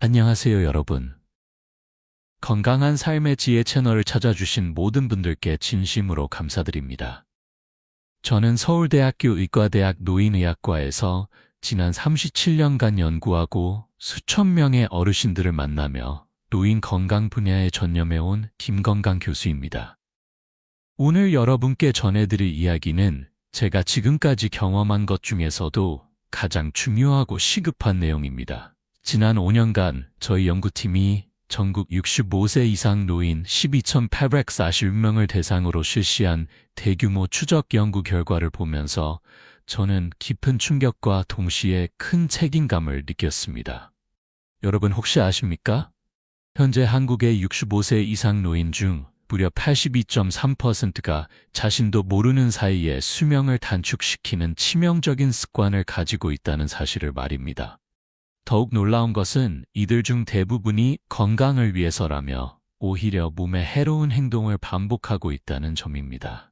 안녕하세요, 여러분. 건강한 삶의 지혜 채널을 찾아주신 모든 분들께 진심으로 감사드립니다. 저는 서울대학교 의과대학 노인의학과에서 지난 37년간 연구하고 수천 명의 어르신들을 만나며 노인 건강 분야에 전념해온 김건강 교수입니다. 오늘 여러분께 전해드릴 이야기는 제가 지금까지 경험한 것 중에서도 가장 중요하고 시급한 내용입니다. 지난 5년간 저희 연구팀이 전국 65세 이상 노인 12,840명을 대상으로 실시한 대규모 추적 연구 결과를 보면서 저는 깊은 충격과 동시에 큰 책임감을 느꼈습니다. 여러분 혹시 아십니까? 현재 한국의 65세 이상 노인 중 무려 82.3%가 자신도 모르는 사이에 수명을 단축시키는 치명적인 습관을 가지고 있다는 사실을 말입니다. 더욱 놀라운 것은 이들 중 대부분이 건강을 위해서라며 오히려 몸에 해로운 행동을 반복하고 있다는 점입니다.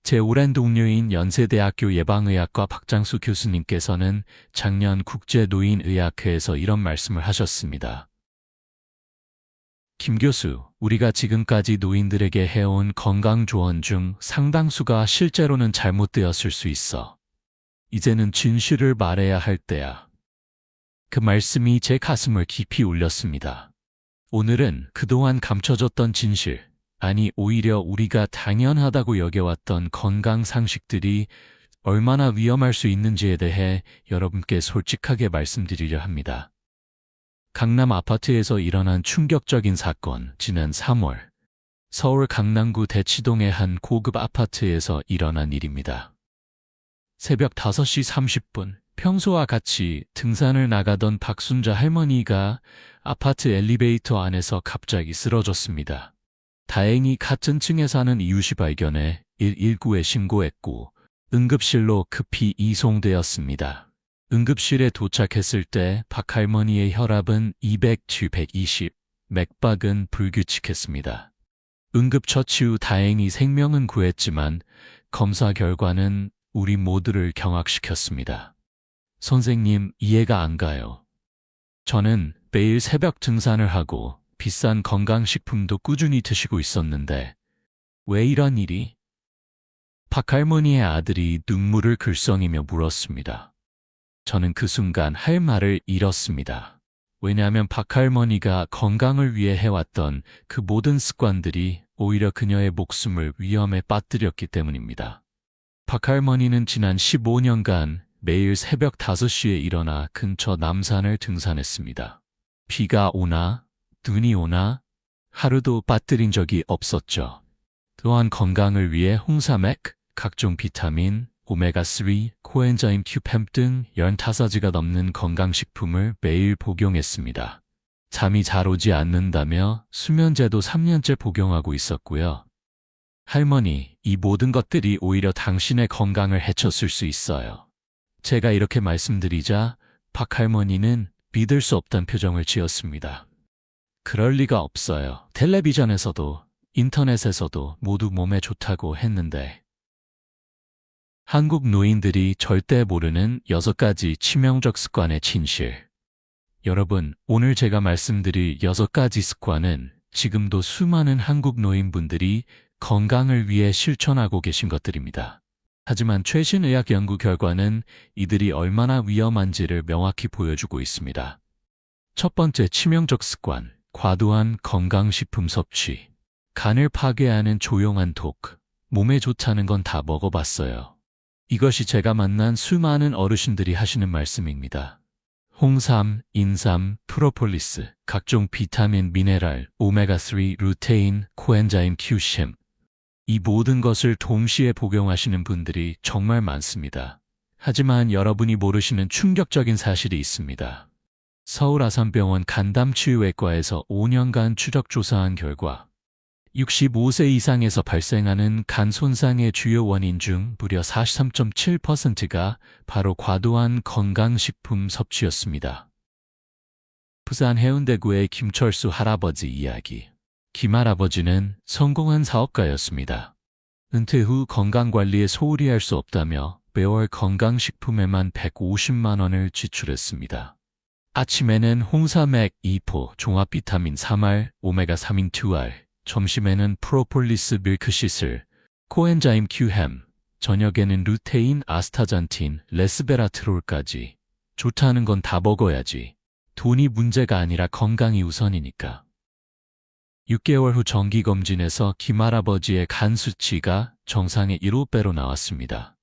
제 오랜 동료인 연세대학교 예방의학과 박장수 교수님께서는 작년 국제노인의학회에서 이런 말씀을 하셨습니다. 김 교수, 우리가 지금까지 노인들에게 해온 건강 조언 중 상당수가 실제로는 잘못되었을 수 있어. 이제는 진실을 말해야 할 때야. 그 말씀이 제 가슴을 깊이 울렸습니다. 오늘은 그동안 감춰졌던 진실, 아니 오히려 우리가 당연하다고 여겨왔던 건강 상식들이 얼마나 위험할 수 있는지에 대해 여러분께 솔직하게 말씀드리려 합니다. 강남 아파트에서 일어난 충격적인 사건, 지난 3월, 서울 강남구 대치동의 한 고급 아파트에서 일어난 일입니다. 새벽 5시 30분, 평소와 같이 등산을 나가던 박순자 할머니가 아파트 엘리베이터 안에서 갑자기 쓰러졌습니다. 다행히 같은 층에 사는 이웃이 발견해 119에 신고했고 응급실로 급히 이송되었습니다. 응급실에 도착했을 때 박 할머니의 혈압은 200/120, 맥박은 불규칙했습니다. 응급처치 후 다행히 생명은 구했지만 검사 결과는 우리 모두를 경악시켰습니다. 선생님, 이해가 안 가요. 저는 매일 새벽 등산을 하고 비싼 건강식품도 꾸준히 드시고 있었는데 왜 이런 일이? 박 할머니의 아들이 눈물을 글썽이며 물었습니다. 저는 그 순간 할 말을 잃었습니다. 왜냐하면 박 할머니가 건강을 위해 해왔던 그 모든 습관들이 오히려 그녀의 목숨을 위험에 빠뜨렸기 때문입니다. 박 할머니는 지난 15년간 매일 새벽 5시에 일어나 근처 남산을 등산했습니다. 비가 오나 눈이 오나 하루도 빠뜨린 적이 없었죠. 또한 건강을 위해 홍삼액, 각종 비타민, 오메가3, 코엔자임 Q10 등 15가지가 넘는 건강식품을 매일 복용했습니다. 잠이 잘 오지 않는다며 수면제도 3년째 복용하고 있었고요. 할머니, 이 모든 것들이 오히려 당신의 건강을 해쳤을 수 있어요. 제가 이렇게 말씀드리자 박 할머니는 믿을 수 없다는 표정을 지었습니다. 그럴 리가 없어요. 텔레비전에서도 인터넷에서도 모두 몸에 좋다고 했는데. 한국 노인들이 절대 모르는 6가지 치명적 습관의 진실. 여러분, 오늘 제가 말씀드릴 6가지 습관은 지금도 수많은 한국 노인분들이 건강을 위해 실천하고 계신 것들입니다. 하지만 최신 의학 연구 결과는 이들이 얼마나 위험한지를 명확히 보여주고 있습니다. 첫 번째 치명적 습관, 과도한 건강식품 섭취. 간을 파괴하는 조용한 독. 몸에 좋다는 건 다 먹어봤어요. 이것이 제가 만난 수많은 어르신들이 하시는 말씀입니다. 홍삼, 인삼, 프로폴리스, 각종 비타민, 미네랄, 오메가3, 루테인, 코엔자임 Q10. 이 모든 것을 동시에 복용하시는 분들이 정말 많습니다. 하지만 여러분이 모르시는 충격적인 사실이 있습니다. 서울 아산병원 간담치유외과에서 5년간 추적 조사한 결과 65세 이상에서 발생하는 간 손상의 주요 원인 중 무려 43.7%가 바로 과도한 건강식품 섭취였습니다. 부산 해운대구의 김철수 할아버지 이야기. 김할아버지는 성공한 사업가였습니다. 은퇴 후 건강관리에 소홀히 할 수 없다며 매월 건강식품에만 150만 원을 지출했습니다. 아침에는 홍삼액 2포, 종합 비타민 3알, 오메가3인 2알, 점심에는 프로폴리스 밀크시슬, 코엔자임 Q햄, 저녁에는 루테인, 아스타잔틴, 레스베라트롤까지. 좋다는 건 다 먹어야지. 돈이 문제가 아니라 건강이 우선이니까. 6개월 후 정기검진에서 김할아버지의 간 수치가 정상의 1호배로 나왔습니다.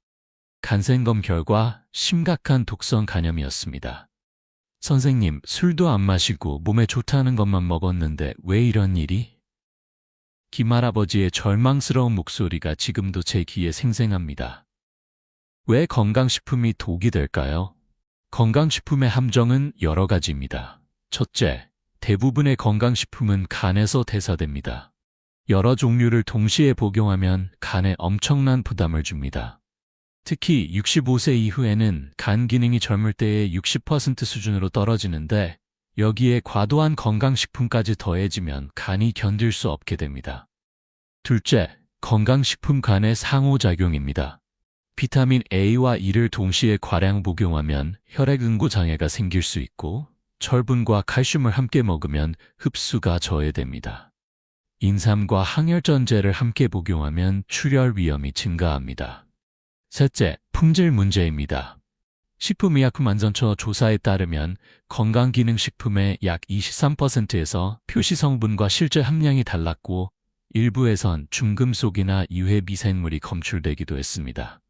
간생검 결과 심각한 독성 간염이었습니다. 선생님, 술도 안 마시고 몸에 좋다는 것만 먹었는데 왜 이런 일이? 김할아버지의 절망스러운 목소리가 지금도 제 귀에 생생합니다. 왜 건강식품이 독이 될까요? 건강식품의 함정은 여러 가지입니다. 첫째, 대부분의 건강식품은 간에서 대사됩니다. 여러 종류를 동시에 복용하면 간에 엄청난 부담을 줍니다. 특히 65세 이후에는 간 기능이 젊을 때의 60% 수준으로 떨어지는데 여기에 과도한 건강식품까지 더해지면 간이 견딜 수 없게 됩니다. 둘째, 건강식품 간의 상호작용입니다. 비타민 A와 E를 동시에 과량 복용하면 혈액응고 장애가 생길 수 있고 철분과 칼슘을 함께 먹으면 흡수가 저해됩니다. 인삼과 항혈전제를 함께 복용하면 출혈 위험이 증가합니다. 셋째, 품질 문제입니다. 식품의약품안전처 조사에 따르면 건강기능식품의 약 23%에서 표시 성분과 실제 함량이 달랐고 일부에선 중금속이나 유해 미생물이 검출되기도 했습니다.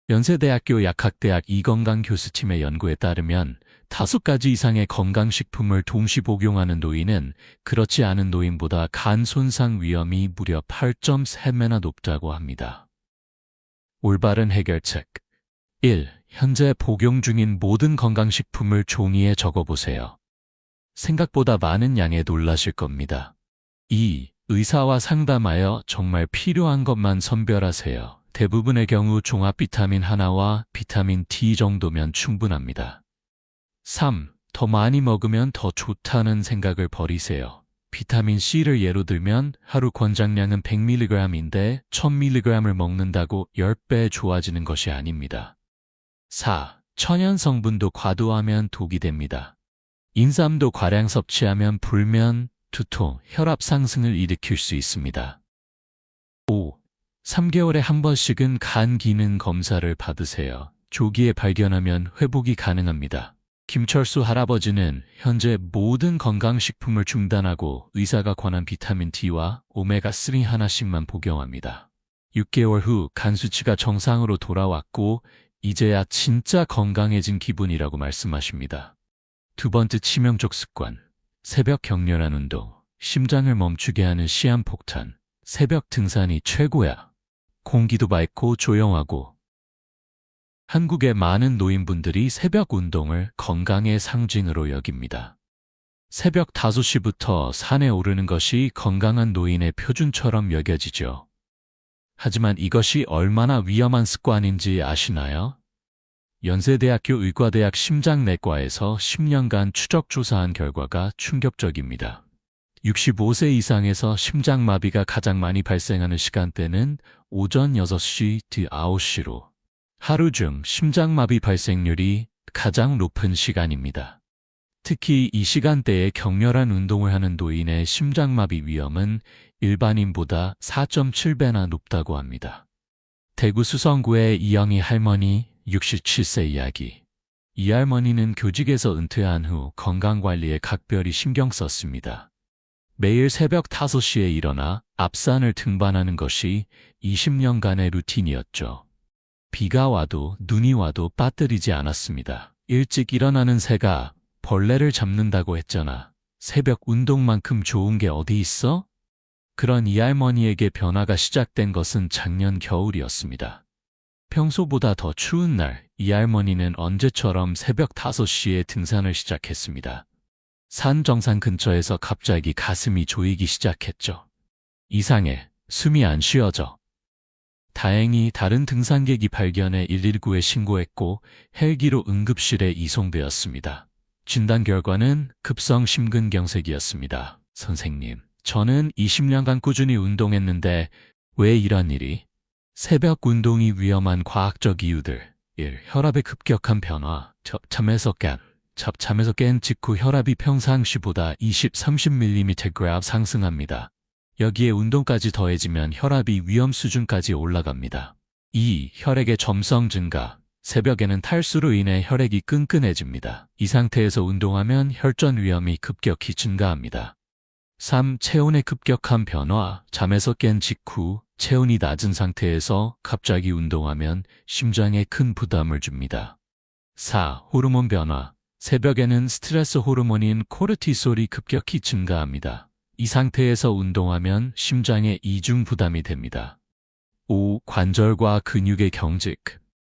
연세대학교 약학대학 이건강교수팀의 연구에 따르면 5가지 이상의 건강식품을 동시 복용하는 노인은 그렇지 않은 노인보다 간 손상 위험이 무려 8.3배나 높다고 합니다. 올바른 해결책 1. 현재 복용 중인 모든 건강식품을 종이에 적어보세요. 생각보다 많은 양에 놀라실 겁니다. 2. 의사와 상담하여 정말 필요한 것만 선별하세요. 대부분의 경우 종합 비타민 하나와 비타민 D 정도면 충분합니다. 3. 더 많이 먹으면 더 좋다는 생각을 버리세요. 비타민 C를 예로 들면 하루 권장량은 100mg인데 1000mg을 먹는다고 10배 좋아지는 것이 아닙니다. 4. 천연 성분도 과도하면 독이 됩니다. 인삼도 과량 섭취하면 불면, 두통, 혈압 상승을 일으킬 수 있습니다. 5. 3개월에 한 번씩은 간 기능 검사를 받으세요. 조기에 발견하면 회복이 가능합니다. 김철수 할아버지는 현재 모든 건강식품을 중단하고 의사가 권한 비타민 D와 오메가3 하나씩만 복용합니다. 6개월 후 간 수치가 정상으로 돌아왔고 이제야 진짜 건강해진 기분이라고 말씀하십니다. 두 번째 치명적 습관, 새벽 격렬한 운동, 심장을 멈추게 하는 시한폭탄, 새벽 등산이 최고야. 공기도 맑고 조용하고. 한국의 많은 노인분들이 새벽 운동을 건강의 상징으로 여깁니다. 새벽 5시부터 산에 오르는 것이 건강한 노인의 표준처럼 여겨지죠. 하지만 이것이 얼마나 위험한 습관인지 아시나요? 연세대학교 의과대학 심장내과에서 10년간 추적 조사한 결과가 충격적입니다. 65세 이상에서 심장마비가 가장 많이 발생하는 시간대는 오전 6시, 9시로 하루 중 심장마비 발생률이 가장 높은 시간입니다. 특히 이 시간대에 격렬한 운동을 하는 노인의 심장마비 위험은 일반인보다 4.7배나 높다고 합니다. 대구 수성구의 이영희 할머니 67세 이야기. 이 할머니는 교직에서 은퇴한 후 건강관리에 각별히 신경 썼습니다. 매일 새벽 5시에 일어나 앞산을 등반하는 것이 20년간의 루틴이었죠. 비가 와도 눈이 와도 빠뜨리지 않았습니다. 일찍 일어나는 새가 벌레를 잡는다고 했잖아. 새벽 운동만큼 좋은 게 어디 있어? 그런 이 할머니에게 변화가 시작된 것은 작년 겨울이었습니다. 평소보다 더 추운 날, 이 할머니는 언제처럼 새벽 5시에 등산을 시작했습니다. 산 정상 근처에서 갑자기 가슴이 조이기 시작했죠. 이상해, 숨이 안 쉬어져. 다행히 다른 등산객이 발견해 119에 신고했고 헬기로 응급실에 이송되었습니다. 진단 결과는 급성 심근경색이었습니다. 선생님, 저는 20년간 꾸준히 운동했는데 왜 이런 일이? 새벽 운동이 위험한 과학적 이유들 1. 혈압의 급격한 변화, 잠에서 깬 잠에서 깬 직후 혈압이 평상시보다 20-30mm 상승합니다. 여기에 운동까지 더해지면 혈압이 위험 수준까지 올라갑니다. 2. 혈액의 점성 증가. 새벽에는 탈수로 인해 혈액이 끈끈해집니다. 이 상태에서 운동하면 혈전 위험이 급격히 증가합니다. 3. 체온의 급격한 변화. 잠에서 깬 직후 체온이 낮은 상태에서 갑자기 운동하면 심장에 큰 부담을 줍니다. 4. 호르몬 변화. 새벽에는 스트레스 호르몬인 코르티솔이 급격히 증가합니다. 이 상태에서 운동하면 심장에 이중 부담이 됩니다. 5. 관절과 근육의 경직.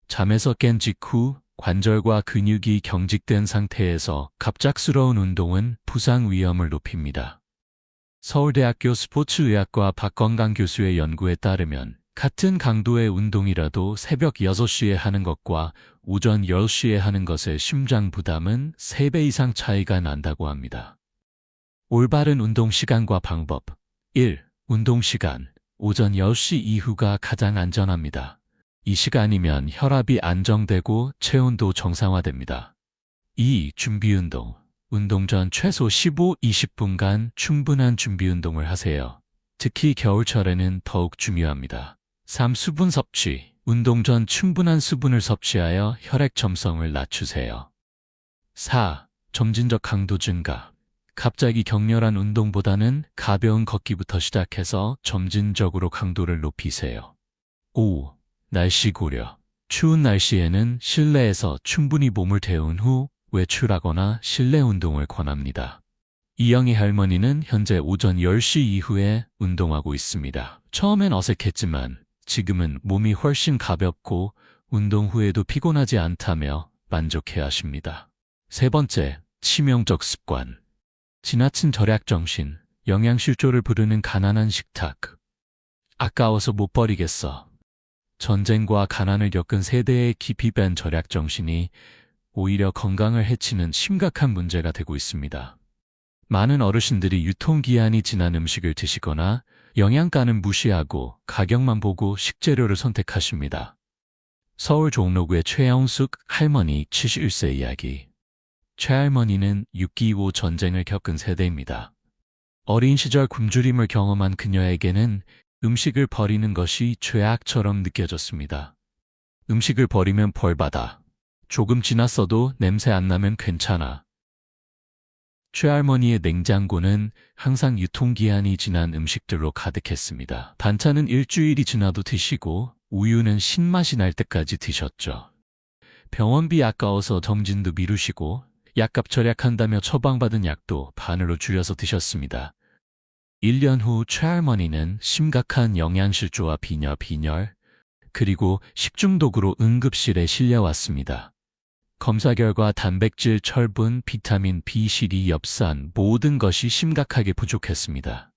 잠에서 깬 직후 관절과 근육이 경직된 상태에서 갑작스러운 운동은 부상 위험을 높입니다. 서울대학교 스포츠의학과 박건강 교수의 연구에 따르면 같은 강도의 운동이라도 새벽 6시에 하는 것과 오전 10시에 하는 것의 심장 부담은 3배 이상 차이가 난다고 합니다. 올바른 운동 시간과 방법. 1. 운동 시간. 오전 10시 이후가 가장 안전합니다. 이 시간이면 혈압이 안정되고 체온도 정상화됩니다. 2. 준비운동. 운동 전 최소 15-20분간 충분한 준비운동을 하세요. 특히 겨울철에는 더욱 중요합니다. 3. 수분 섭취. 운동 전 충분한 수분을 섭취하여 혈액 점성을 낮추세요. 4. 점진적 강도 증가. 갑자기 격렬한 운동보다는 가벼운 걷기부터 시작해서 점진적으로 강도를 높이세요. 5. 날씨 고려. 추운 날씨에는 실내에서 충분히 몸을 데운 후 외출하거나 실내 운동을 권합니다. 이영희 할머니는 현재 오전 10시 이후에 운동하고 있습니다. 처음엔 어색했지만 지금은 몸이 훨씬 가볍고 운동 후에도 피곤하지 않다며 만족해 하십니다. 세 번째, 치명적 습관. 지나친 절약 정신, 영양실조를 부르는 가난한 식탁. 아까워서 못 버리겠어. 전쟁과 가난을 겪은 세대의 깊이 뺀 절약 정신이 오히려 건강을 해치는 심각한 문제가 되고 있습니다. 많은 어르신들이 유통기한이 지난 음식을 드시거나 영양가는 무시하고 가격만 보고 식재료를 선택하십니다. 서울 종로구의 최영숙 할머니 71세 이야기. 최할머니는 6.25 전쟁을 겪은 세대입니다. 어린 시절 굶주림을 경험한 그녀에게는 음식을 버리는 것이 죄악처럼 느껴졌습니다. 음식을 버리면 벌받아. 조금 지났어도 냄새 안 나면 괜찮아. 최할머니의 냉장고는 항상 유통기한이 지난 음식들로 가득했습니다. 반찬은 일주일이 지나도 드시고 우유는 신맛이 날 때까지 드셨죠. 병원비 아까워서 점진도 미루시고 약값 절약한다며 처방받은 약도 반으로 줄여서 드셨습니다. 1년 후 최할머니는 심각한 영양실조와 빈혈, 그리고 식중독으로 응급실에 실려왔습니다. 검사 결과 단백질, 철분, 비타민 B, C, 엽산 모든 것이 심각하게 부족했습니다.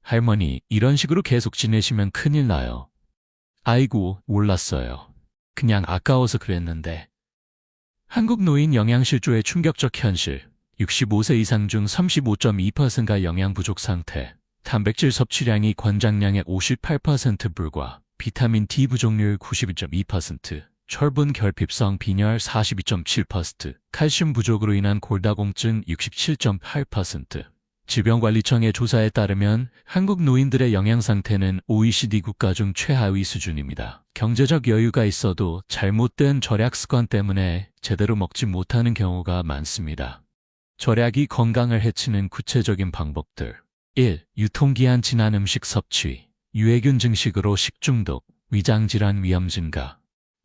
할머니, 이런 식으로 계속 지내시면 큰일 나요. 아이고, 몰랐어요. 그냥 아까워서 그랬는데. 한국 노인 영양실조의 충격적 현실. 65세 이상 중 35.2%가 영양 부족 상태. 단백질 섭취량이 권장량의 58% 불과. 비타민 D 부족률 92.2%. 철분 결핍성 빈혈 42.7%, 칼슘 부족으로 인한 골다공증 67.8%. 질병관리청의 조사에 따르면 한국 노인들의 영양 상태는 OECD 국가 중 최하위 수준입니다. 경제적 여유가 있어도 잘못된 절약 습관 때문에 제대로 먹지 못하는 경우가 많습니다. 절약이 건강을 해치는 구체적인 방법들. 1. 유통기한 지난 음식 섭취. 유해균 증식으로 식중독, 위장질환 위험 증가.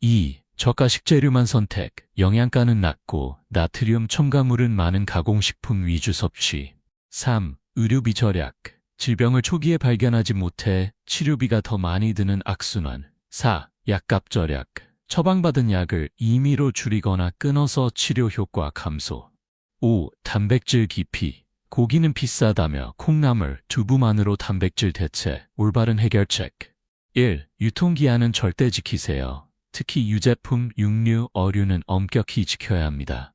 2. 저가 식재료만 선택, 영양가는 낮고 나트륨 첨가물은 많은 가공식품 위주 섭취. 3. 의료비 절약, 질병을 초기에 발견하지 못해 치료비가 더 많이 드는 악순환. 4. 약값 절약, 처방받은 약을 임의로 줄이거나 끊어서 치료 효과 감소. 5. 단백질 기피, 고기는 비싸다며 콩나물, 두부만으로 단백질 대체, 올바른 해결책. 1. 유통기한은 절대 지키세요. 특히 유제품, 육류, 어류는 엄격히 지켜야 합니다.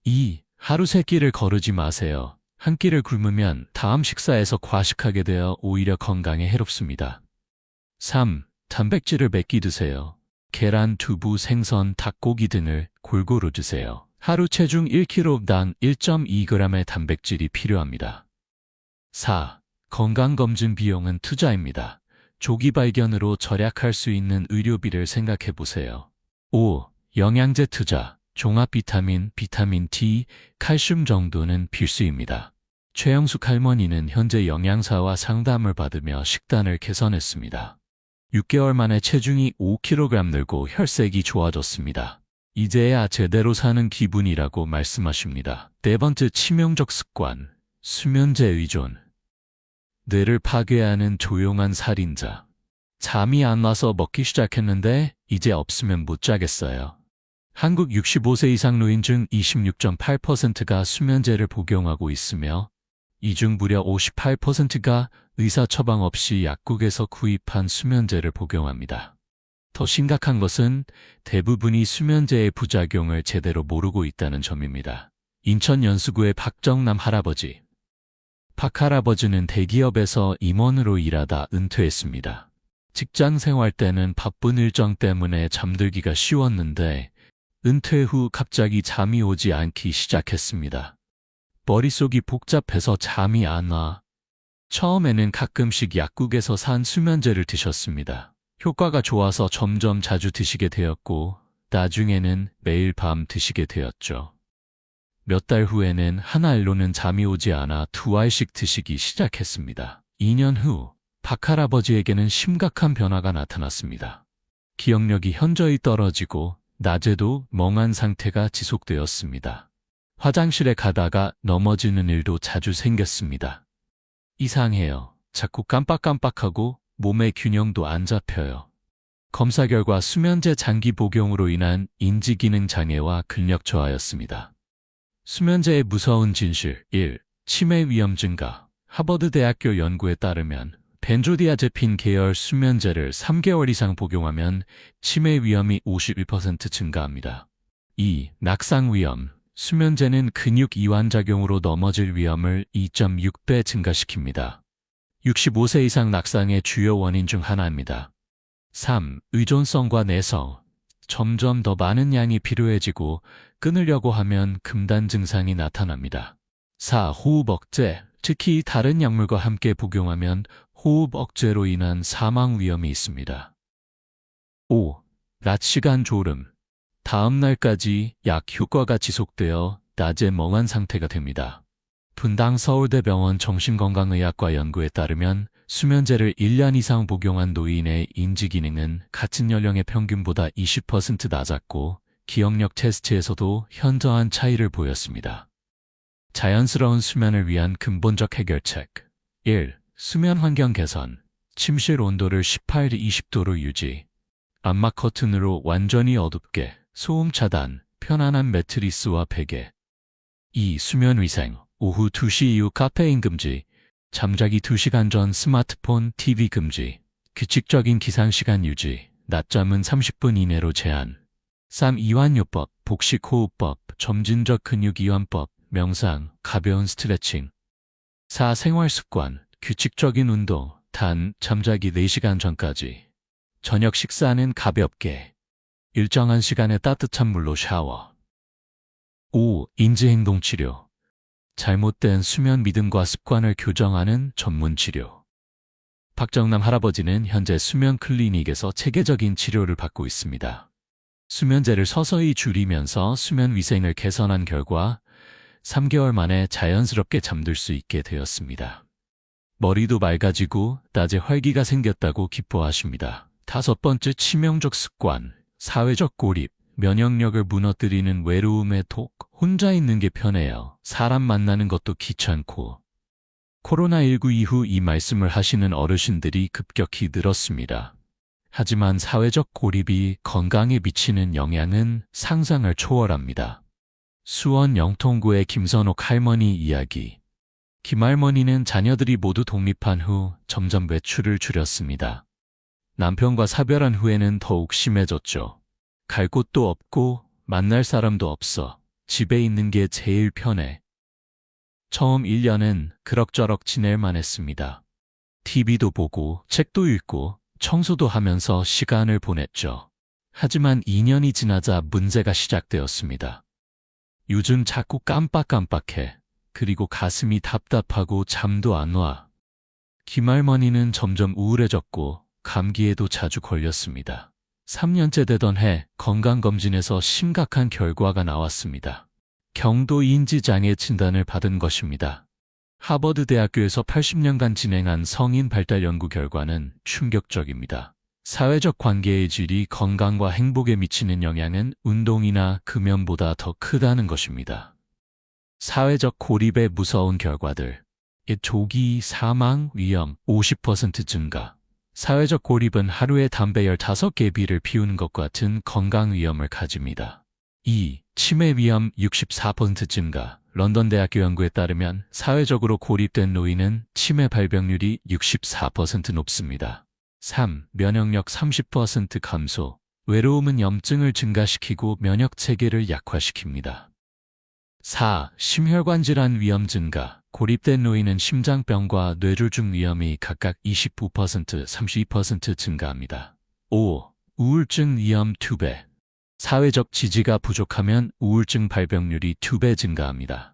2. 하루 3끼를 거르지 마세요. 한 끼를 굶으면 다음 식사에서 과식하게 되어 오히려 건강에 해롭습니다. 3. 단백질을 몇 끼 드세요. 계란, 두부, 생선, 닭고기 등을 골고루 드세요. 하루 체중 1kg당 1.2g의 단백질이 필요합니다. 4. 건강검진 비용은 투자입니다. 조기 발견으로 절약할 수 있는 의료비를 생각해 보세요. 5. 영양제 투자. 종합 비타민, 비타민 D, 칼슘 정도는 필수입니다. 최영숙 할머니는 현재 영양사와 상담을 받으며 식단을 개선했습니다. 6개월 만에 체중이 5kg 늘고 혈색이 좋아졌습니다. 이제야 제대로 사는 기분이라고 말씀하십니다. 네 번째 치명적 습관, 수면제 의존. 뇌를 파괴하는 조용한 살인자. 잠이 안 와서 먹기 시작했는데 이제 없으면 못 자겠어요. 한국 65세 이상 노인 중 26.8%가 수면제를 복용하고 있으며 이 중 무려 58%가 의사 처방 없이 약국에서 구입한 수면제를 복용합니다. 더 심각한 것은 대부분이 수면제의 부작용을 제대로 모르고 있다는 점입니다. 인천 연수구의 박정남 할아버지. 박 할아버지는 대기업에서 임원으로 일하다 은퇴했습니다. 직장 생활 때는 바쁜 일정 때문에 잠들기가 쉬웠는데 은퇴 후 갑자기 잠이 오지 않기 시작했습니다. 머릿속이 복잡해서 잠이 안 와. 처음에는 가끔씩 약국에서 산 수면제를 드셨습니다. 효과가 좋아서 점점 자주 드시게 되었고 나중에는 매일 밤 드시게 되었죠. 몇 달 후에는 한 알로는 잠이 오지 않아 2알씩 드시기 시작했습니다. 2년 후 박 할아버지에게는 심각한 변화가 나타났습니다. 기억력이 현저히 떨어지고 낮에도 멍한 상태가 지속되었습니다. 화장실에 가다가 넘어지는 일도 자주 생겼습니다. 이상해요. 자꾸 깜빡깜빡하고 몸의 균형도 안 잡혀요. 검사 결과 수면제 장기 복용으로 인한 인지기능 장애와 근력 저하였습니다. 수면제의 무서운 진실 1. 치매 위험 증가. 하버드 대학교 연구에 따르면 벤조디아제핀 계열 수면제를 3개월 이상 복용하면 치매 위험이 51% 증가합니다. 2. 낙상 위험. 수면제는 근육 이완작용으로 넘어질 위험을 2.6배 증가시킵니다. 65세 이상 낙상의 주요 원인 중 하나입니다. 3. 의존성과 내성. 점점 더 많은 양이 필요해지고 끊으려고 하면 금단 증상이 나타납니다. 4. 호흡 억제. 특히 다른 약물과 함께 복용하면 호흡 억제로 인한 사망 위험이 있습니다. 5. 낮 시간 졸음. 다음 날까지 약 효과가 지속되어 낮에 멍한 상태가 됩니다. 분당 서울대병원 정신건강의학과 연구에 따르면 수면제를 1년 이상 복용한 노인의 인지기능은 같은 연령의 평균보다 20% 낮았고 기억력 테스트에서도 현저한 차이를 보였습니다. 자연스러운 수면을 위한 근본적 해결책 1. 수면 환경 개선. 침실 온도를 18-20도로 유지. 암막 커튼으로 완전히 어둡게. 소음 차단. 편안한 매트리스와 베개. 2. 수면 위생. 오후 2시 이후 카페인 금지. 잠자기 2시간 전 스마트폰, TV 금지. 규칙적인 기상시간 유지. 낮잠은 30분 이내로 제한. 3. 이완요법, 복식호흡법, 점진적 근육이완법, 명상, 가벼운 스트레칭. 4. 생활습관. 규칙적인 운동, 단 잠자기 4시간 전까지. 저녁 식사는 가볍게. 일정한 시간에 따뜻한 물로 샤워. 5. 인지행동치료. 잘못된 수면 리듬과 습관을 교정하는 전문 치료. 박정남 할아버지는 현재 수면 클리닉에서 체계적인 치료를 받고 있습니다. 수면제를 서서히 줄이면서 수면 위생을 개선한 결과 3개월 만에 자연스럽게 잠들 수 있게 되었습니다. 머리도 맑아지고 낮에 활기가 생겼다고 기뻐하십니다. 5번째 치명적 습관, 사회적 고립, 면역력을 무너뜨리는 외로움의 독. 혼자 있는 게 편해요. 사람 만나는 것도 귀찮고. 코로나19 이후 이 말씀을 하시는 어르신들이 급격히 늘었습니다. 하지만 사회적 고립이 건강에 미치는 영향은 상상을 초월합니다. 수원 영통구의 김선옥 할머니 이야기. 김할머니는 자녀들이 모두 독립한 후 점점 외출을 줄였습니다. 남편과 사별한 후에는 더욱 심해졌죠. 갈 곳도 없고 만날 사람도 없어. 집에 있는 게 제일 편해. 처음 1년은 그럭저럭 지낼만 했습니다. TV도 보고 책도 읽고 청소도 하면서 시간을 보냈죠. 하지만 2년이 지나자 문제가 시작되었습니다. 요즘 자꾸 깜빡깜빡해. 그리고 가슴이 답답하고 잠도 안 와. 기말머니는 점점 우울해졌고 감기에도 자주 걸렸습니다. 3년째 되던 해 건강검진에서 심각한 결과가 나왔습니다. 경도 인지장애 진단을 받은 것입니다. 하버드 대학교에서 80년간 진행한 성인 발달 연구 결과는 충격적입니다. 사회적 관계의 질이 건강과 행복에 미치는 영향은 운동이나 금연보다 더 크다는 것입니다. 사회적 고립의 무서운 결과들. 조기 사망 위험 50% 증가. 사회적 고립은 하루에 담배 15개 비를 피우는 것과 같은 건강 위험을 가집니다. 2. 치매 위험 64% 증가. 런던 대학교 연구에 따르면 사회적으로 고립된 노인은 치매 발병률이 64% 높습니다. 3. 면역력 30% 감소. 외로움은 염증을 증가시키고 면역 체계를 약화시킵니다. 4. 심혈관 질환 위험 증가. 고립된 노인은 심장병과 뇌졸중 위험이 각각 29%, 32% 증가합니다. 5. 우울증 위험 2배. 사회적 지지가 부족하면 우울증 발병률이 2배 증가합니다.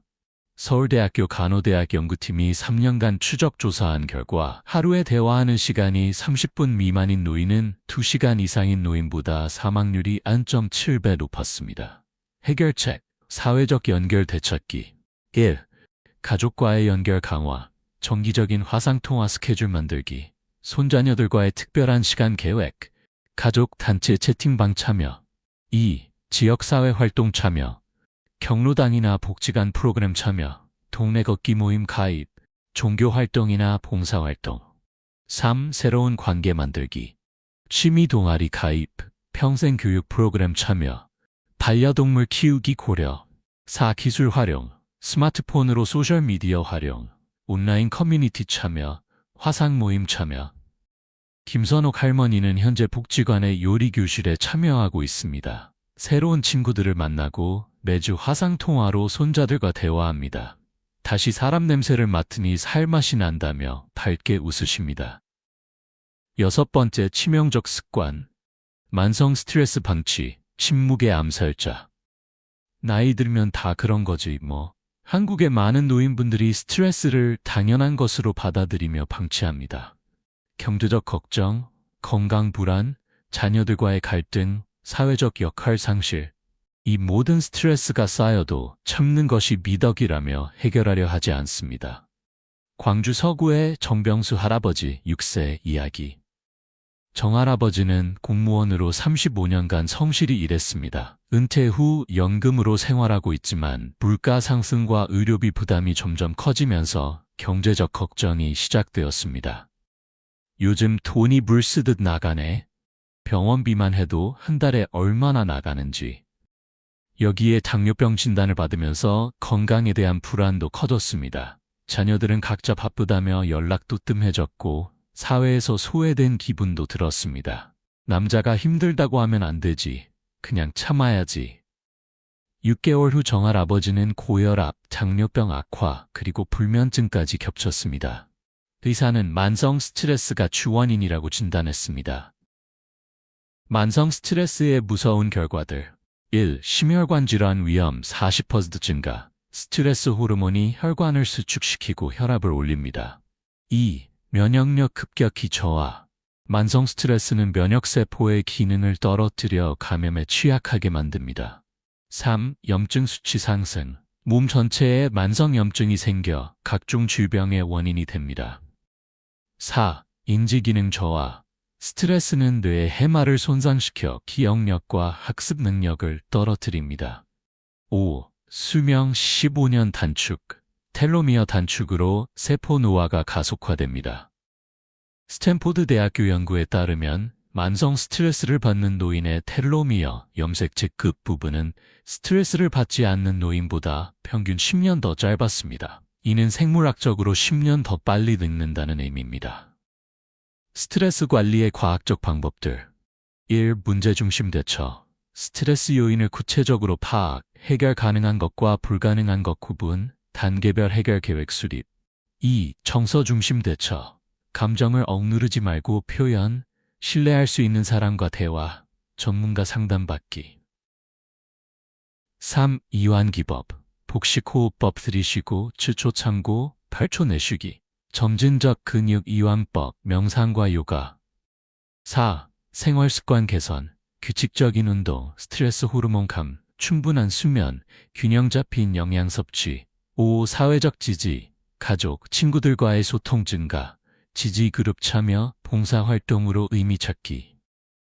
서울대학교 간호대학 연구팀이 3년간 추적 조사한 결과 하루에 대화하는 시간이 30분 미만인 노인은 2시간 이상인 노인보다 사망률이 1.7배 높았습니다. 해결책, 사회적 연결 되찾기. 1. 가족과의 연결 강화, 정기적인 화상통화 스케줄 만들기, 손자녀들과의 특별한 시간 계획, 가족 단체 채팅방 참여. 2. 지역사회 활동 참여, 경로당이나 복지관 프로그램 참여, 동네 걷기 모임 가입, 종교 활동이나 봉사활동. 3. 새로운 관계 만들기, 취미 동아리 가입, 평생 교육 프로그램 참여, 반려동물 키우기 고려. 4. 기술 활용, 스마트폰으로 소셜미디어 활용, 온라인 커뮤니티 참여, 화상 모임 참여. 김선옥 할머니는 현재 복지관의 요리교실에 참여하고 있습니다. 새로운 친구들을 만나고 매주 화상통화로 손자들과 대화합니다. 다시 사람 냄새를 맡으니 살맛이 난다며 밝게 웃으십니다. 6번째 치명적 습관, 만성 스트레스 방치, 침묵의 암살자. 나이 들면 다 그런 거지 뭐. 한국의 많은 노인분들이 스트레스를 당연한 것으로 받아들이며 방치합니다. 경제적 걱정, 건강 불안, 자녀들과의 갈등, 사회적 역할 상실. 이 모든 스트레스가 쌓여도 참는 것이 미덕이라며 해결하려 하지 않습니다. 광주 서구의 정병수 할아버지 6세 이야기. 정할아버지는 공무원으로 35년간 성실히 일했습니다. 은퇴 후 연금으로 생활하고 있지만 물가 상승과 의료비 부담이 점점 커지면서 경제적 걱정이 시작되었습니다. 요즘 돈이 물 쓰듯 나가네. 병원비만 해도 한 달에 얼마나 나가는지. 여기에 당뇨병 진단을 받으면서 건강에 대한 불안도 커졌습니다. 자녀들은 각자 바쁘다며 연락도 뜸해졌고 사회에서 소외된 기분도 들었습니다. 남자가 힘들다고 하면 안 되지. 그냥 참아야지. 6개월 후 정할아버지는 고혈압, 당뇨병 악화, 그리고 불면증까지 겹쳤습니다. 의사는 만성 스트레스가 주원인이라고 진단했습니다. 만성 스트레스의 무서운 결과들. 1. 심혈관 질환 위험 40% 증가. 스트레스 호르몬이 혈관을 수축시키고 혈압을 올립니다. 2. 면역력 급격히 저하. 만성 스트레스는 면역세포의 기능을 떨어뜨려 감염에 취약하게 만듭니다. 3. 염증 수치 상승. 몸 전체에 만성 염증이 생겨 각종 질병의 원인이 됩니다. 4. 인지기능 저하. 스트레스는 뇌의 해마를 손상시켜 기억력과 학습 능력을 떨어뜨립니다. 5. 수명 15년 단축. 텔로미어 단축으로 세포 노화가 가속화됩니다. 스탠포드 대학교 연구에 따르면 만성 스트레스를 받는 노인의 텔로미어, 염색체 끝 부분은 스트레스를 받지 않는 노인보다 평균 10년 더 짧았습니다. 이는 생물학적으로 10년 더 빨리 늙는다는 의미입니다. 스트레스 관리의 과학적 방법들. 1. 문제중심 대처. 스트레스 요인을 구체적으로 파악, 해결 가능한 것과 불가능한 것 구분, 단계별 해결 계획 수립. 2. 정서중심 대처. 감정을 억누르지 말고 표현, 신뢰할 수 있는 사람과 대화, 전문가 상담받기. 3. 이완기법, 복식호흡법 들이쉬고 7초 참고 8초 내쉬기, 점진적 근육 이완법, 명상과 요가. 4. 생활습관 개선, 규칙적인 운동, 스트레스 호르몬 감, 충분한 수면, 균형 잡힌 영양 섭취. 5. 사회적 지지, 가족, 친구들과의 소통 증가, 지지 그룹 참여, 봉사활동으로 의미 찾기.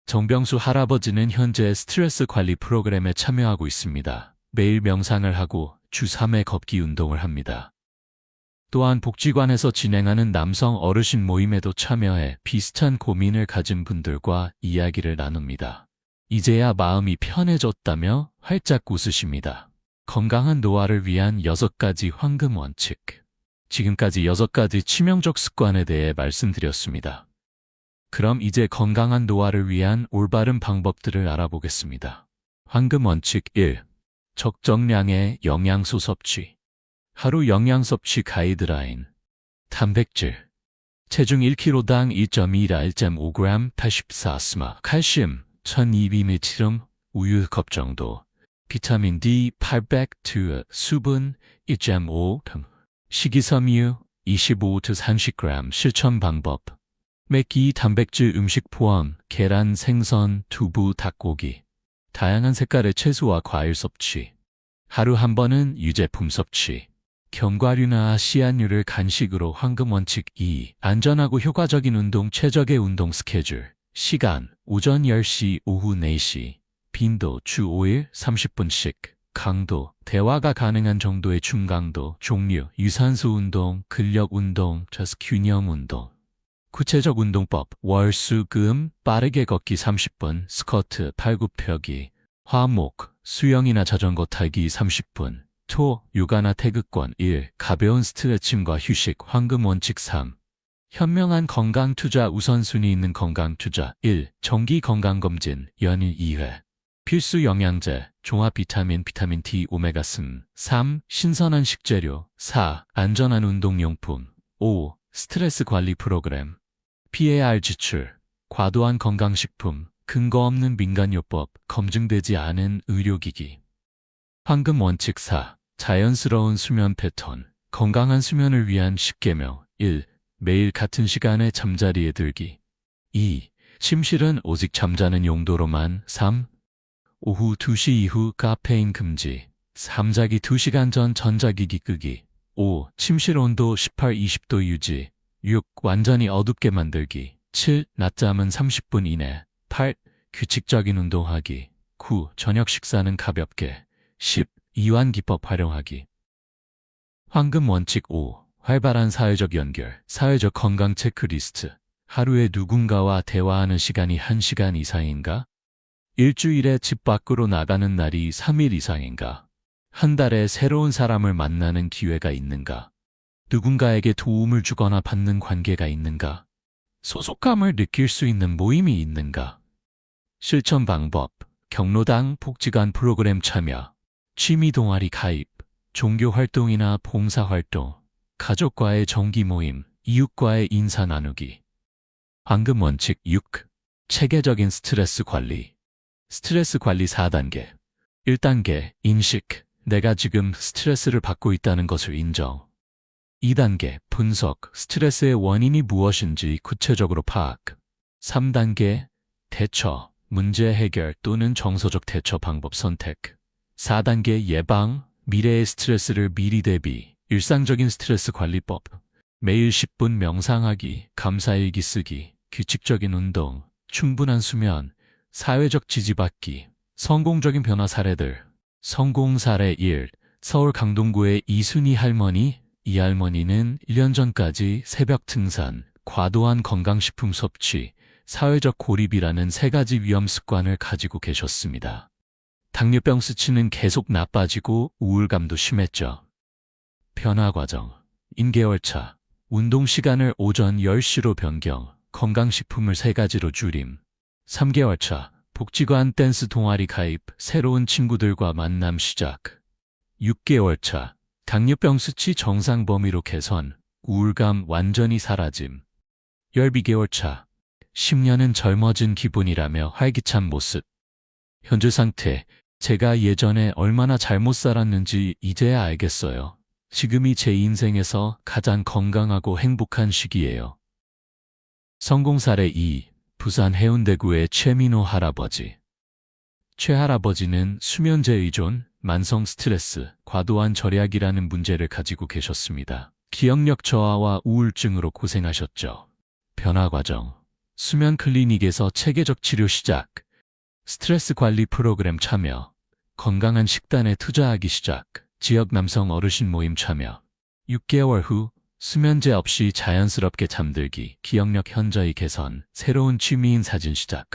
정병수 할아버지는 현재 스트레스 관리 프로그램에 참여하고 있습니다. 매일 명상을 하고 주 3회 걷기 운동을 합니다. 또한 복지관에서 진행하는 남성 어르신 모임에도 참여해 비슷한 고민을 가진 분들과 이야기를 나눕니다. 이제야 마음이 편해졌다며 활짝 웃으십니다. 건강한 노화를 위한 6가지 황금 원칙. 지금까지 6가지 치명적 습관에 대해 말씀드렸습니다. 그럼 이제 건강한 노화를 위한 올바른 방법들을 알아보겠습니다. 황금 원칙 1. 적정량의 영양소 섭취. 하루 영양 섭취 가이드라인. 단백질. 체중 1kg당 2.2라 1.5g 84스마. 칼슘 1200mg 우유 컵 정도. 비타민 D 800 수분 2.5 식이섬유 25-30g 실천 방법. 매끼 단백질 음식 포함 계란, 생선, 두부, 닭고기. 다양한 색깔의 채소와 과일 섭취. 하루 한 번은 유제품 섭취. 견과류나 씨앗류를 간식으로. 황금 원칙 2. 안전하고 효과적인 운동. 최적의 운동 스케줄. 시간 오전 10시, 오후 4시. 빈도 주 5일 30분씩. 강도 대화가 가능한 정도의 중강도. 종류 유산소 운동, 근력 운동, 균형 운동. 구체적 운동법 월, 수, 금 빠르게 걷기 30분, 스쿼트, 팔굽혀펴기. 화목 수영이나 자전거 타기 30분. 토 요가나 태극권. 1. 가벼운 스트레칭과 휴식. 황금 원칙 3. 현명한 건강 투자. 우선순위 있는 건강 투자. 1. 정기 건강검진 연일 2회. 필수 영양제 종합 비타민, 비타민 D, 오메가3. 3. 신선한 식재료. 4. 안전한 운동용품. 5. 스트레스 관리 프로그램. PAR 지출, 과도한 건강식품, 근거 없는 민간요법, 검증되지 않은 의료기기. 황금 원칙 4. 자연스러운 수면 패턴. 건강한 수면을 위한 10계명. 1. 매일 같은 시간에 잠자리에 들기. 2. 침실은 오직 잠자는 용도로만. 3. 오후 2시 이후 카페인 금지. 잠자기 2시간 전 전자기기 끄기. 5. 침실 온도 18-20도 유지. 6. 완전히 어둡게 만들기. 7. 낮잠은 30분 이내. 8. 규칙적인 운동하기. 9. 저녁 식사는 가볍게. 10. 이완기법 활용하기. 황금 원칙 5. 활발한 사회적 연결. 사회적 건강 체크리스트. 하루에 누군가와 대화하는 시간이 1시간 이상인가? 일주일에 집 밖으로 나가는 날이 3일 이상인가? 한 달에 새로운 사람을 만나는 기회가 있는가? 누군가에게 도움을 주거나 받는 관계가 있는가? 소속감을 느낄 수 있는 모임이 있는가? 실천 방법, 경로당 복지관 프로그램 참여, 취미 동아리 가입, 종교 활동이나 봉사 활동, 가족과의 정기 모임, 이웃과의 인사 나누기. 황금 원칙 6. 체계적인 스트레스 관리. 스트레스 관리 4단계. 1단계, 인식. 내가 지금 스트레스를 받고 있다는 것을 인정. 2단계, 분석. 스트레스의 원인이 무엇인지 구체적으로 파악. 3단계, 대처. 문제 해결 또는 정서적 대처 방법 선택. 4단계, 예방. 미래의 스트레스를 미리 대비. 일상적인 스트레스 관리법. 매일 10분 명상하기, 감사일기 쓰기, 규칙적인 운동, 충분한 수면, 사회적 지지받기. 성공적인 변화 사례들. 성공 사례 1. 서울 강동구의 이순희 할머니. 이 할머니는 1년 전까지 새벽 등산, 과도한 건강식품 섭취, 사회적 고립이라는 3가지 위험 습관을 가지고 계셨습니다. 당뇨병 수치는 계속 나빠지고 우울감도 심했죠. 변화 과정. 인계월차. 운동 시간을 오전 10시로 변경, 건강식품을 3가지로 줄임. 3개월 차. 복지관 댄스 동아리 가입, 새로운 친구들과 만남 시작. 6개월 차. 당뇨병 수치 정상 범위로 개선, 우울감 완전히 사라짐. 12개월 차. 10년은 젊어진 기분이라며 활기찬 모습. 현재 상태. 제가 예전에 얼마나 잘못 살았는지 이제야 알겠어요. 지금이 제 인생에서 가장 건강하고 행복한 시기예요. 성공 사례 2. 부산 해운대구의 최민호 할아버지. 최 할아버지는 수면제 의존, 만성 스트레스, 과도한 절약이라는 문제를 가지고 계셨습니다. 기억력 저하와 우울증으로 고생하셨죠. 변화 과정. 수면 클리닉에서 체계적 치료 시작. 스트레스 관리 프로그램 참여. 건강한 식단에 투자하기 시작. 지역 남성 어르신 모임 참여. 6개월 후 수면제 없이 자연스럽게 잠들기. 기억력 현저히 개선. 새로운 취미인 사진 시작.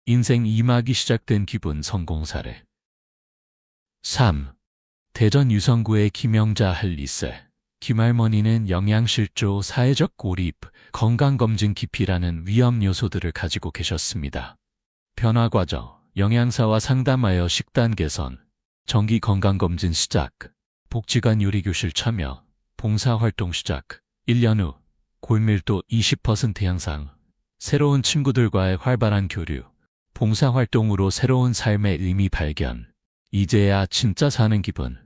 인생 2막이 시작된 기분 성공 사례. 3. 대전 유성구의 김영자 할리세. 김할머니는 영양실조, 사회적 고립, 건강검진 기피라는 위험 요소들을 가지고 계셨습니다. 변화 과정. 영양사와 상담하여 식단 개선. 정기 건강검진 시작. 복지관 요리교실 참여. 봉사활동 시작. 1년 후 골밀도 20% 향상. 새로운 친구들과의 활발한 교류. 봉사활동으로 새로운 삶의 의미 발견. 이제야 진짜 사는 기분.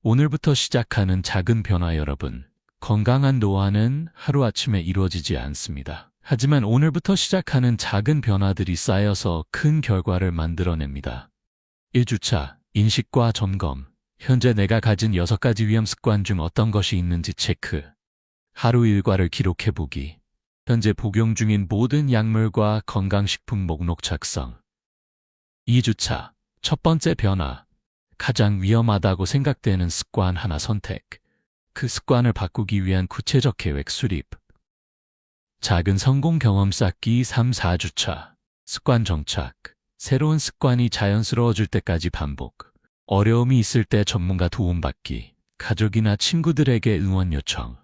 오늘부터 시작하는 작은 변화 여러분. 건강한 노화는 하루아침에 이루어지지 않습니다. 하지만 오늘부터 시작하는 작은 변화들이 쌓여서 큰 결과를 만들어냅니다. 1주차 인식과 점검. 현재 내가 가진 6가지 위험 습관 중 어떤 것이 있는지 체크. 하루 일과를 기록해보기. 현재 복용 중인 모든 약물과 건강식품 목록 작성. 2주차 첫 번째 변화. 가장 위험하다고 생각되는 습관 하나 선택. 그 습관을 바꾸기 위한 구체적 계획 수립. 작은 성공 경험 쌓기 3, 4주차. 습관 정착. 새로운 습관이 자연스러워질 때까지 반복. 어려움이 있을 때 전문가 도움받기. 가족이나 친구들에게 응원 요청.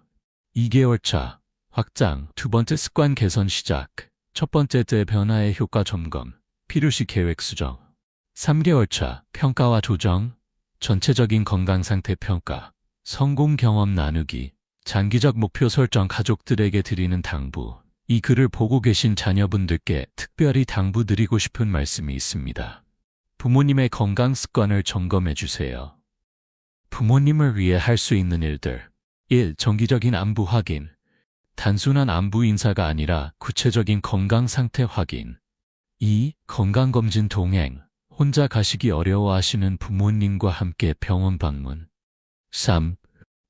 2개월차. 확장. 두 번째 습관 개선 시작. 첫 번째 때 변화의 효과 점검. 필요시 계획 수정. 3개월차. 평가와 조정. 전체적인 건강 상태 평가. 성공 경험 나누기. 장기적 목표 설정. 가족들에게 드리는 당부. 이 글을 보고 계신 자녀분들께 특별히 당부드리고 싶은 말씀이 있습니다. 부모님의 건강 습관을 점검해 주세요. 부모님을 위해 할 수 있는 일들. 1. 정기적인 안부 확인. 단순한 안부 인사가 아니라 구체적인 건강 상태 확인. 2. 건강검진 동행. 혼자 가시기 어려워하시는 부모님과 함께 병원 방문. 3.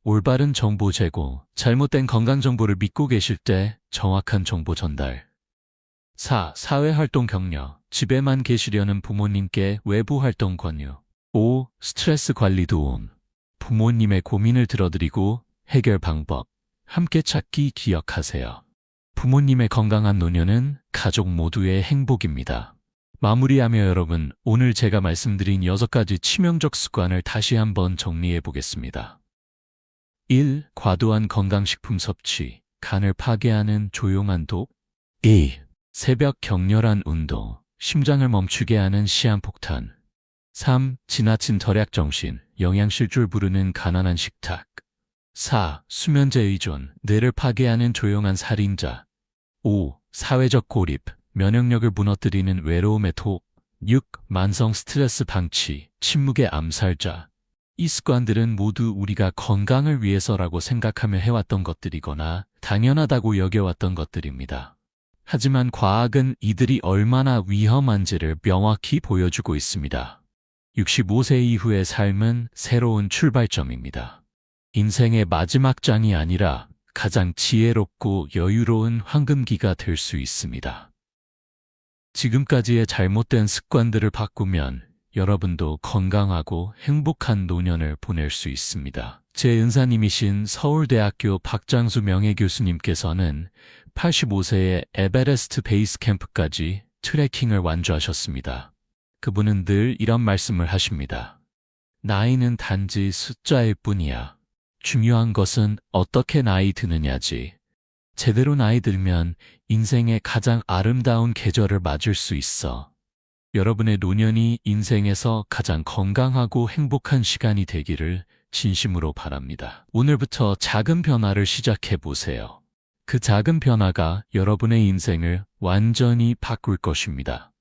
올바른 정보 제공. 잘못된 건강정보를 믿고 계실 때 정확한 정보 전달. 4. 사회활동 격려. 집에만 계시려는 부모님께 외부활동 권유. 5. 스트레스 관리 도움. 부모님의 고민을 들어드리고 해결 방법 함께 찾기 기억하세요. 부모님의 건강한 노년은 가족 모두의 행복입니다. 마무리하며 여러분, 오늘 제가 말씀드린 6가지 치명적 습관을 다시 한번 정리해 보겠습니다. 1. 과도한 건강식품 섭취, 간을 파괴하는 조용한 독. 2. 새벽 격렬한 운동, 심장을 멈추게 하는 시한폭탄. 3. 지나친 절약정신, 영양실줄 부르는 가난한 식탁. 4. 수면제 의존, 뇌를 파괴하는 조용한 살인자. 5. 사회적 고립, 면역력을 무너뜨리는 외로움의 독. 6. 만성 스트레스 방치, 침묵의 암살자. 이 습관들은 모두 우리가 건강을 위해서라고 생각하며 해왔던 것들이거나 당연하다고 여겨왔던 것들입니다. 하지만 과학은 이들이 얼마나 위험한지를 명확히 보여주고 있습니다. 65세 이후의 삶은 새로운 출발점입니다. 인생의 마지막 장이 아니라 가장 지혜롭고 여유로운 황금기가 될 수 있습니다. 지금까지의 잘못된 습관들을 바꾸면 여러분도 건강하고 행복한 노년을 보낼 수 있습니다. 제 은사님이신 서울대학교 박장수 명예교수님께서는 85세에 에베레스트 베이스 캠프까지 트레킹을 완주하셨습니다. 그분은 늘 이런 말씀을 하십니다. 나이는 단지 숫자일 뿐이야. 중요한 것은 어떻게 나이 드느냐지. 제대로 나이 들면 인생의 가장 아름다운 계절을 맞을 수 있어. 여러분의 노년이 인생에서 가장 건강하고 행복한 시간이 되기를 진심으로 바랍니다. 오늘부터 작은 변화를 시작해 보세요. 그 작은 변화가 여러분의 인생을 완전히 바꿀 것입니다.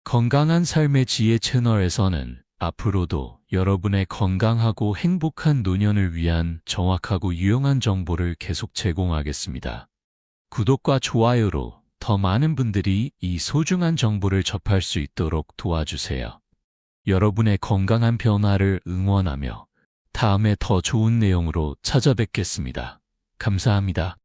건강한 삶의 지혜 채널에서는 앞으로도 여러분의 건강하고 행복한 노년을 위한 정확하고 유용한 정보를 계속 제공하겠습니다. 구독과 좋아요로 더 많은 분들이 이 소중한 정보를 접할 수 있도록 도와주세요. 여러분의 건강한 변화를 응원하며 다음에 더 좋은 내용으로 찾아뵙겠습니다. 감사합니다.